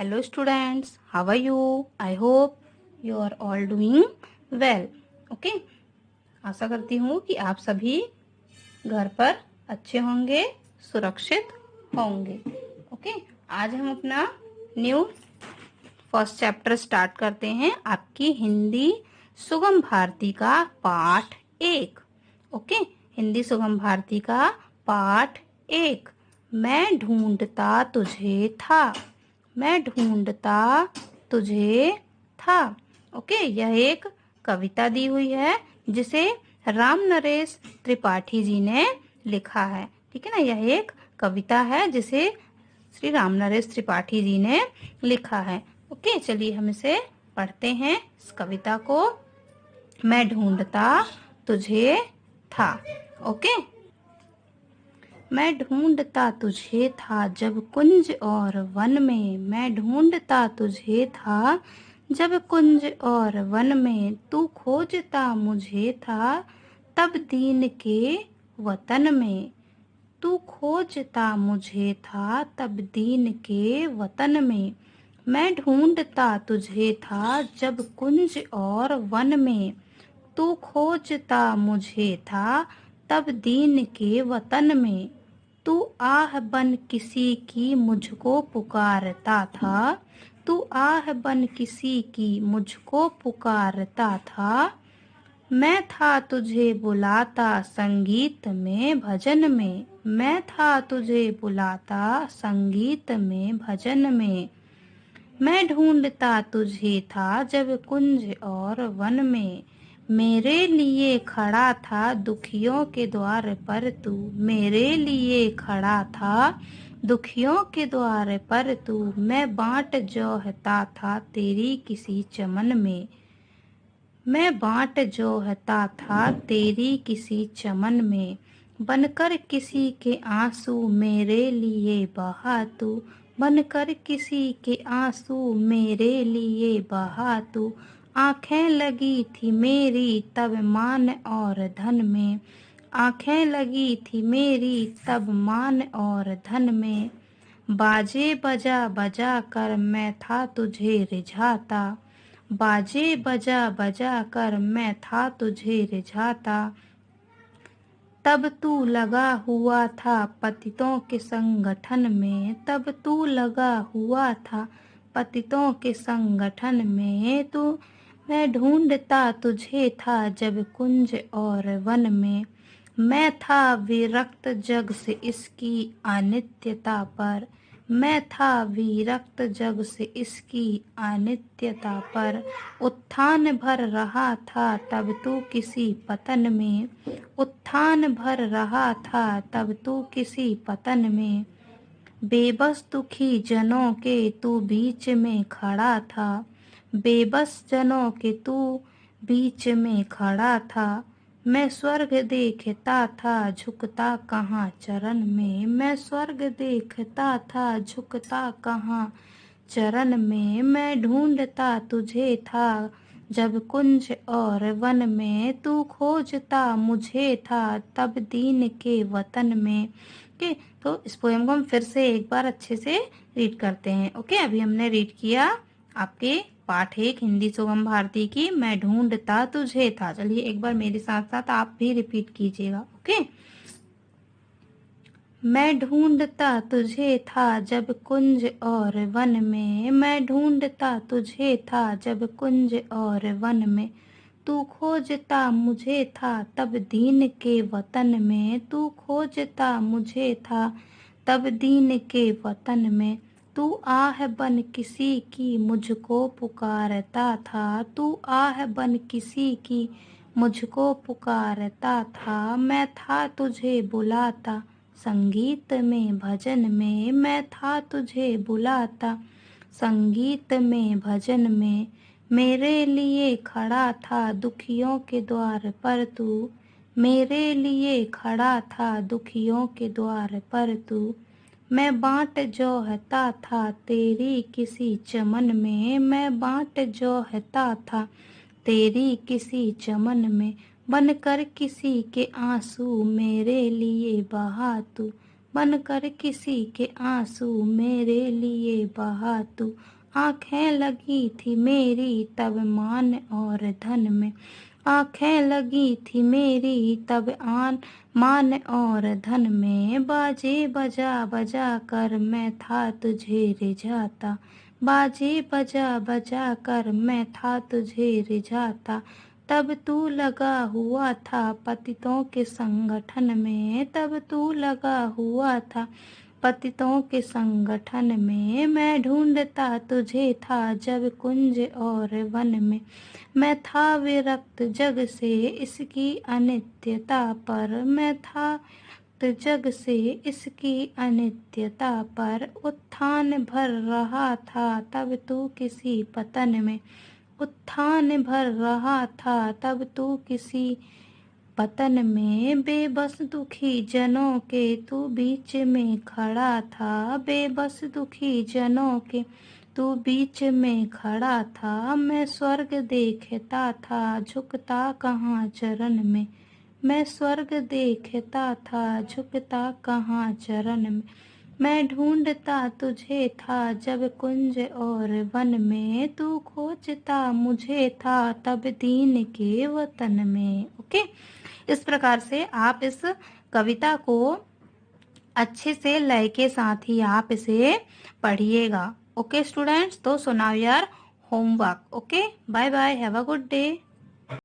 Hello students, how are you? I hope you are all doing well. Okay, आशा करती हूँ कि आप सभी घर पर अच्छे होंगे, सुरक्षित होंगे। ओके, आज हम अपना न्यू फर्स्ट चैप्टर स्टार्ट करते हैं, आपकी हिंदी सुगम भारती का पाठ 1। ओके, हिंदी सुगम भारती का पाठ 1। मैं ढूंढता तुझे था, मैं ढूंढता तुझे था। ओके, यह एक कविता दी हुई है जिसे राम नरेश त्रिपाठी जी ने लिखा है। ठीक है ना, यह एक कविता है जिसे श्री राम नरेश त्रिपाठी जी ने लिखा है। ओके, चलिए हम इसे पढ़ते हैं इस कविता को। मैं ढूंढता तुझे था। ओके, मैं ढूंढता तुझे था जब कुंज और वन में, मैं ढूंढता तुझे था जब कुंज और वन में, तू खोजता मुझे था तब दीन के वतन में, तू खोजता मुझे था तब दीन के वतन में। मैं ढूंढता तुझे था जब कुंज और वन में, तू खोजता मुझे था तब दीन के वतन में। तू आह बन किसी की मुझको पुकारता था, तू आह बन किसी की मुझको पुकारता था। मैं था तुझे बुलाता संगीत में भजन में, मैं था तुझे बुलाता संगीत में भजन में। मैं ढूंढता तुझे था जब कुंज और वन में, मेरे लिए खड़ा था दुखियों के द्वार पर तू, मेरे लिए खड़ा था दुखियों के द्वार पर तू। मैं बाँट जोहता था तेरी किसी चमन में, मैं बाँट जोहता था तेरी किसी चमन में। बनकर किसी के आंसू मेरे लिए बहा तू, बनकर किसी के आंसू मेरे लिए बहा तू। आँखें लगी थी मेरी तब मान और धन में, आँखें लगी थी मेरी तब मान और धन में। बाजे बजा बजा कर मैं था तुझे रिझाता, बाजे बजा बजा कर मैं था तुझे रिझाता। तब तू लगा हुआ था पतितों के संगठन में, तब तू लगा हुआ था पतितों के संगठन में। तू मैं ढूंढता तुझे था जब कुंज और वन में, मैं था विरक्त जग से इसकी अनित्यता पर, मैं था विरक्त जग से इसकी अनित्यता पर। उत्थान भर रहा था तब तू किसी पतन में, उत्थान भर रहा था तब तू किसी पतन में। बेबस दुखी जनों के तू बीच में खड़ा था, बेबस जनों के तू बीच में खड़ा था। मैं स्वर्ग देखता था झुकता कहाँ चरण में, मैं स्वर्ग देखता था झुकता कहाँ चरण में। मैं ढूंढता तुझे था जब कुंज और वन में, तू खोजता मुझे था तब दीन के वतन में। ओके, तो इस पोएम को हम फिर से एक बार अच्छे से रीड करते हैं। ओके, अभी हमने रीड किया आपके पाठ 1 हिंदी सुगम भारती की, मैं ढूंढता तुझे था। चलिए एक बार मेरे साथ साथ आप भी रिपीट कीजिएगा। ओके, मैं ढूंढता तुझे था जब कुंज और वन में, मैं ढूंढता तुझे था जब कुंज और वन में। तू खोजता मुझे था तब दीन के वतन में, तू खोजता मुझे था तब दीन के वतन में। तू आह बन किसी की मुझको पुकारता था, तू आह बन किसी की मुझको पुकारता था। मैं था तुझे बुलाता संगीत में भजन में, मैं था तुझे बुलाता संगीत में भजन में। मेरे लिए खड़ा था दुखियों के द्वार पर तू, मेरे लिए खड़ा था दुखियों के द्वार पर तू। मैं बाँट जोहता था तेरी किसी चमन में, मैं बाँट जोहता था तेरी किसी चमन में। बनकर किसी के आंसू मेरे लिए बहा तू, बनकर किसी के आंसू मेरे लिए बहा तू। आंखें लगी थी मेरी तब मान और धन में, आंखें लगी थी मेरी तब मान और धन में। बाजे बजा बजा कर मैं था तुझे रिझाता, बाजे बजा बजा कर मैं था तुझे रिझाता। तब तू लगा हुआ था पतितों के संगठन में, तब तू लगा हुआ था पतितों के संगठन में। मैं ढूंढता तुझे था जब कुंज और वन में, मैं था विरक्त जग से इसकी अनित्यता पर, मैं था विरक्त जग से इसकी अनित्यता पर। उत्थान भर रहा था तब तू किसी पतन में, उत्थान भर रहा था तब तू किसी पतन में। बेबस दुखी जनों के तू बीच में खड़ा था, बेबस दुखी जनों के तू बीच में खड़ा था। मैं स्वर्ग देखता था झुकता कहाँ चरण में, मैं स्वर्ग देखता था झुकता कहाँ चरण में। मैं ढूंढता तुझे था जब कुंज और वन में, तू खोजता मुझे था तब दीन के वतन में। ओके, इस प्रकार से आप इस कविता को अच्छे से लय के साथ ही आप इसे पढ़िएगा। ओके स्टूडेंट्स, तो सुनाओ यार homework. Okay, bye bye, have a good day.